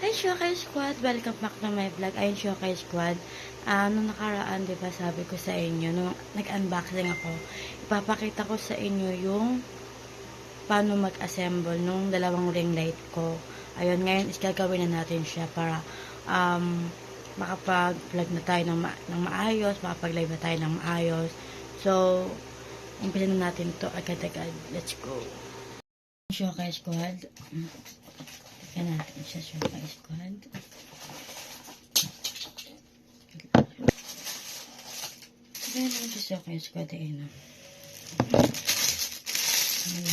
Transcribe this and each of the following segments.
Hi, Shokay Squad! Welcome back to my vlog. Ayun, Shokay Squad. Nung nakaraan, di ba, sabi ko sa inyo, nung nag-unboxing ako, ipapakita ko sa inyo yung paano mag-assemble nung dalawang ring light ko. Ayun, ngayon is gagawin na natin siya para makapag-vlog na tayo ng maayos, makapag-live na tayo ng maayos. So, umpisa na natin to agad-agad. Let's go! Shokay Squad. Yan natin siya, Shokay Squad. Ganyan naman siya, Shokay Squad. Ayun,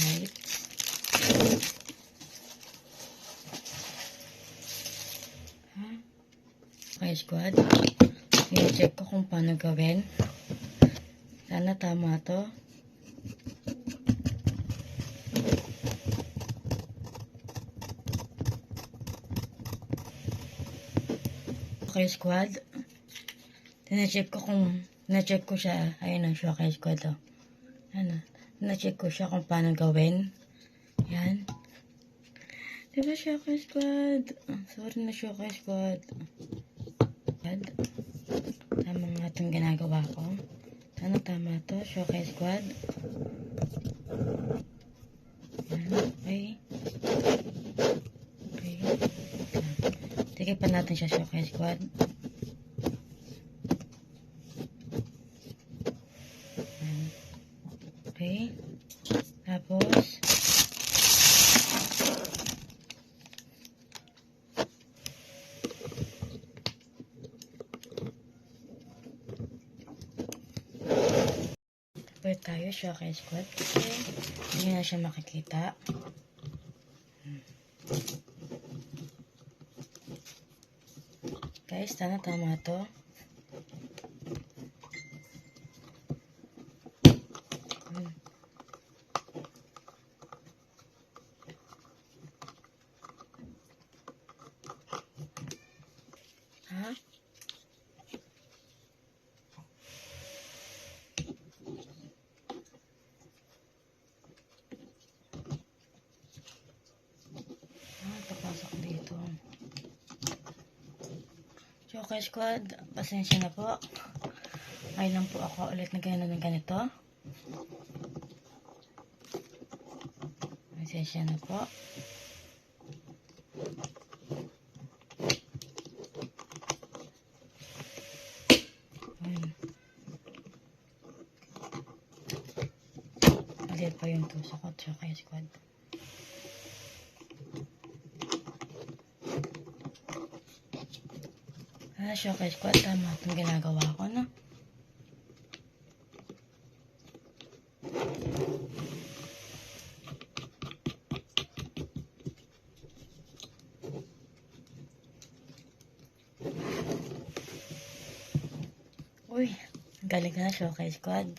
light. Shokay Squad. I-check ko kung paano gawin. Sana tama to. Shokay Squad. Na-check ko siya. Ayun ang Shokay Squad. Oh. Na-check ko siya kung paano gawin. Yan. Diba, Shokay Squad? Sorry na, Shokay Squad. Tama nga itong ginagawa ko. Sana tama to, Shokay Squad. Yan. Okay. Tikipan natin siya, Shokay Squad. Okay. Tapos, tapos tayo, Shokay Squad. Kasi, hindi na siya makikita. Guys, sana tama to. Ha? Papasok dito. Shokay Squad, pasensya na po. Ay lang po ako ulit na ganito. Pasensya na po. Maliit pa yung tusok ko, Shokay Squad. Shokay Squad, tama itong ginagawa ko, no? Uy, galing na, Shokay Squad.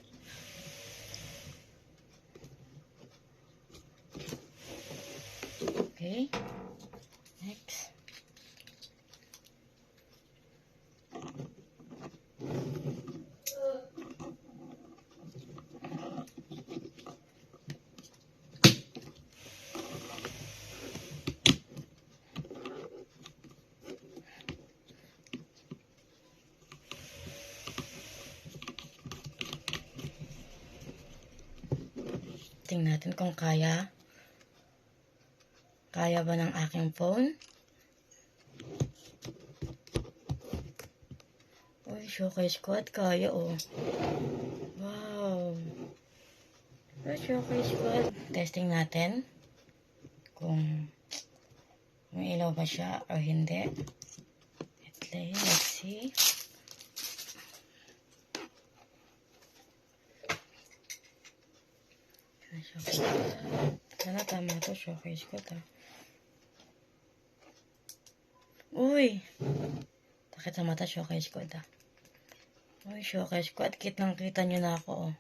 Okay. Next. Tingnan natin kung kaya. Kaya ba ng aking phone? Uy, Shokay Squad, kaya oh. Wow. Shokay Squad. Testing natin. Kung may ilaw ba siya o hindi. Let's see. Sana tama to, Shokay Squad, ha. Uy! Takit sa mata, Shokay Squad, ha. Uy, Shokay Squad, kitang-kita nyo na ako, oh.